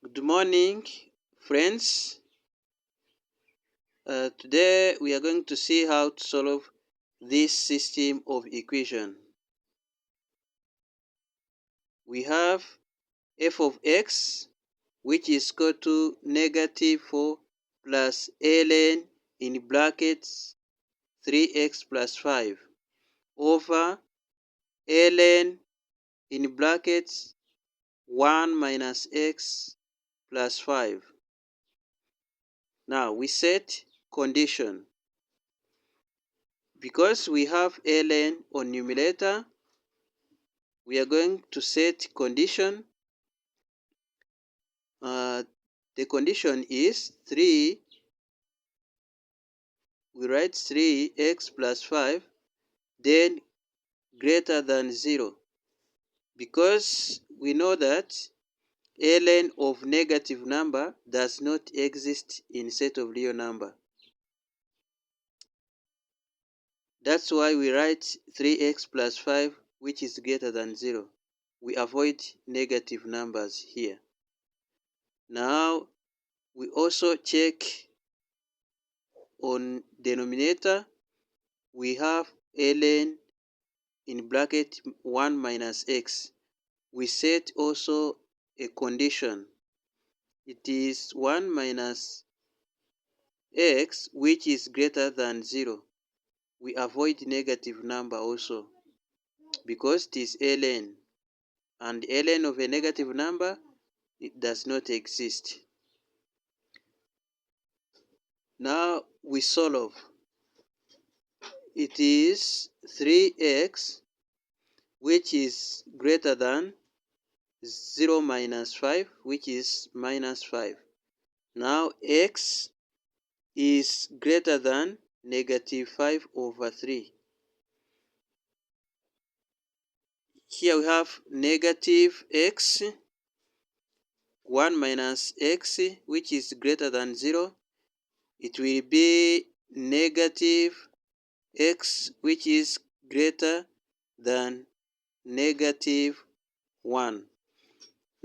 Good morning, friends. Today we are going to see how to solve this system of equation. We have f of x, which is equal to negative 4 plus ln in brackets 3x plus 5 over ln in brackets 1 minus x plus 5. Now we set condition. Because we have ln on numerator, we are going to set condition. The condition is 3. We write 3x plus 5, then greater than 0. Because we know that ln of negative number does not exist in set of real number. That's why we write 3x plus 5, which is greater than 0. We avoid negative numbers here. Now, we also check on denominator. We have ln in bracket 1 minus x. We set also a condition. It is 1 minus x, which is greater than 0. We avoid negative number also because it is ln. And ln of a negative number, it does not exist. Now we solve. It is 3x, which is greater than 0 minus 5, which is minus 5. Now x is greater than negative 5 over 3. Here we have negative x, 1 minus x, which is greater than 0. It will be negative x, which is greater than negative 1.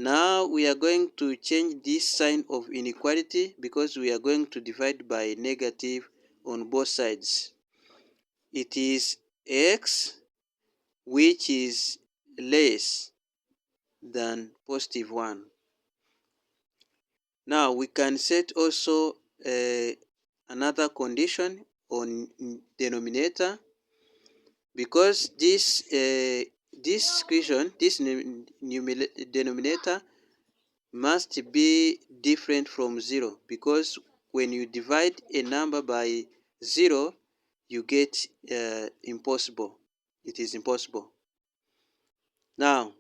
Now we are going to change this sign of inequality because we are going to divide by negative on both sides. It is x, which is less than positive 1. Now we can set also another condition on denominator because this equation, this denominator must be different from 0 because when you divide a number by 0, you get impossible. It is impossible. Now,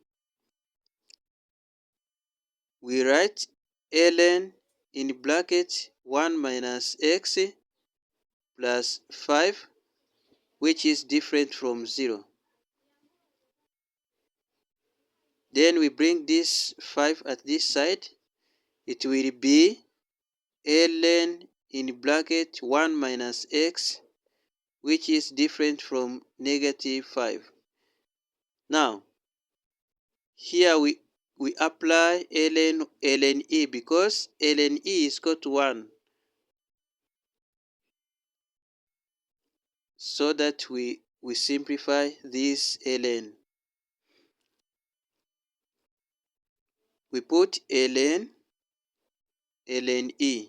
we write ln in bracket 1 minus x plus 5, which is different from 0. Then we bring this 5 at this side. It will be ln in bracket 1 minus x, which is different from negative 5. Now, here we apply ln e because ln e is equal to 1. So that we simplify this ln. We put ln e.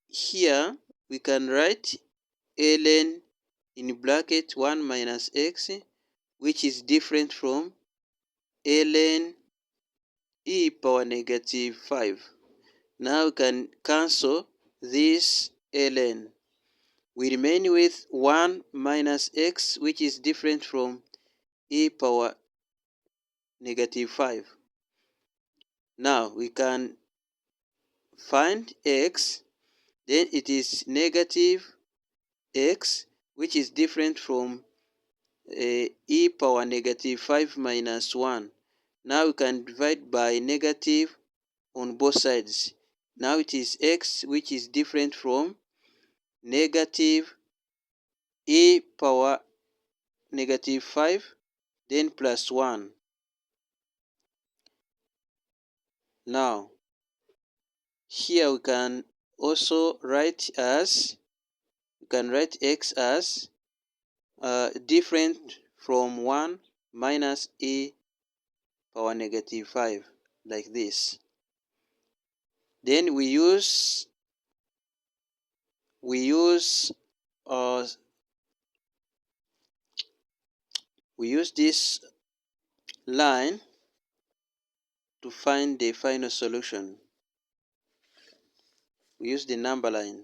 Here we can write ln in bracket 1 minus x, which is different from ln e power negative 5. Now we can cancel this ln. We remain with 1 minus x, which is different from e power negative 5. Now we can find x, then it is negative x, which is different from e power negative 5 minus 1. Now we can divide by negative on both sides. Now it is x, which is different from negative e power negative 5, then plus 1. Now, here we can also write x as different from 1 minus e power negative 5, like this. Then we use uh, this line to find the final solution. We use the number line.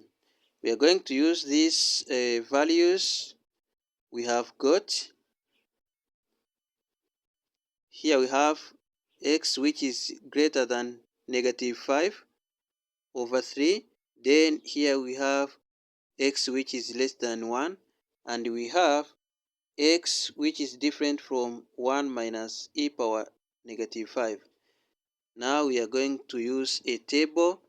We are going to use these values we have got. Here we have x which is greater than negative 5 over 3. Then here we have x which is less than 1. And we have x which is different from 1 minus e power negative 5. Now we are going to use a table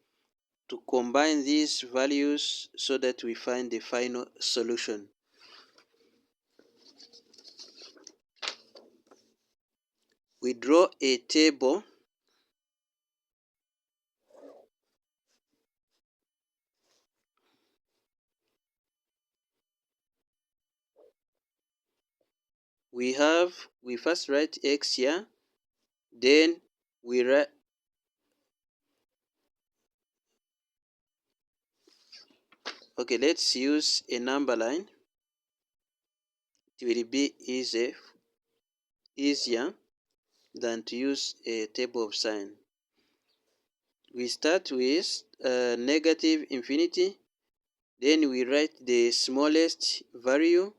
to combine these values so that we find the final solution. We draw a table we first write x here, then we write okay, let's use a number line. It will be easier than to use a table of sign. We start with negative infinity, then we write the smallest value.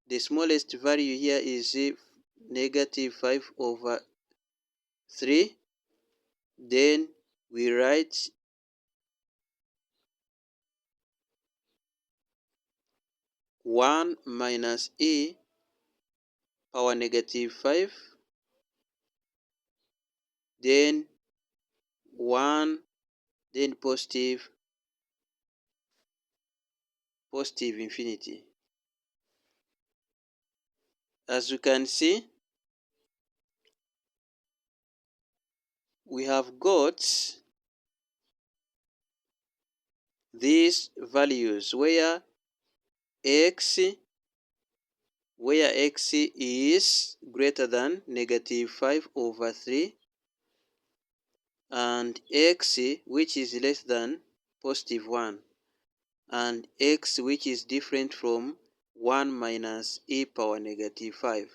The smallest value here is negative 5 over 3. Then we write 1 minus e power negative 5, then 1, then positive infinity. As you can see, we have got these values where x is greater than negative 5 over 3 and x which is less than positive 1 and x which is different from 1 minus e power negative 5.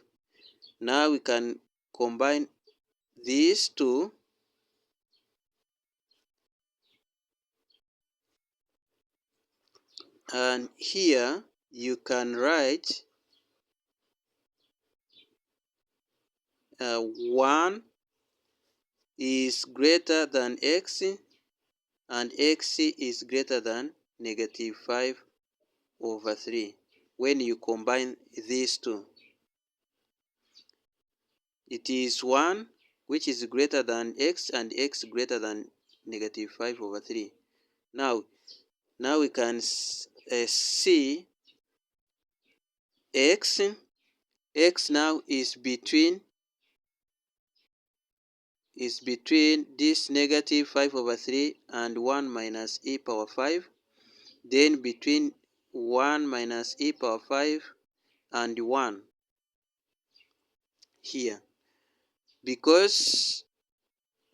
Now we can combine these two and here you can write 1 is greater than x and x is greater than negative 5 over 3 when you combine these two. It is 1 which is greater than x and x greater than negative 5 over 3. Now we can see x now is between this negative 5 over 3 and 1 minus e power 5, then between 1 minus e power 5 and 1 here, because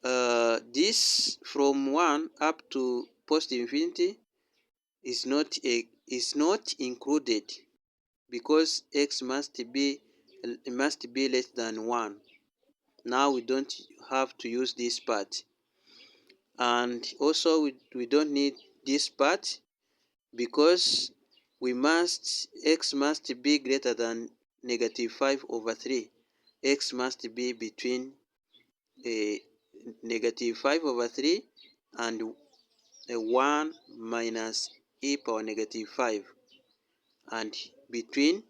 this from 1 up to positive infinity is not included because x must be less than 1. Now we don't have to use this part, and also we don't need this part because x must be greater than negative 5 over 3. X must be between negative 5 over 3 and 1 minus e power negative 5, and between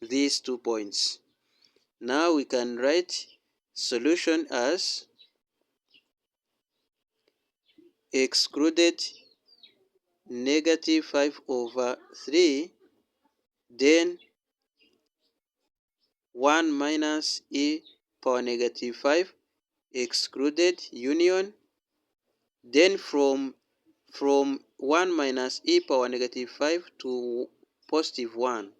these 2 points. Now we can write solution as excluded negative 5 over 3, then 1 minus e power negative 5, excluded union. Then from 1 minus e power negative 5 to positive 1.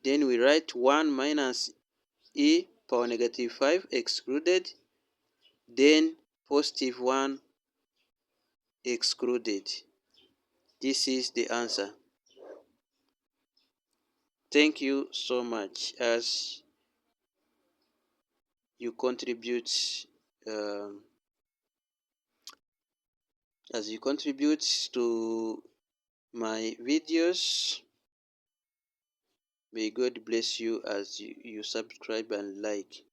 Then we write 1 minus e power negative 5 excluded. Then positive 1 excluded. This is the answer. Thank you so much you contribute um, as you contribute to my videos. May God bless you as you subscribe and like.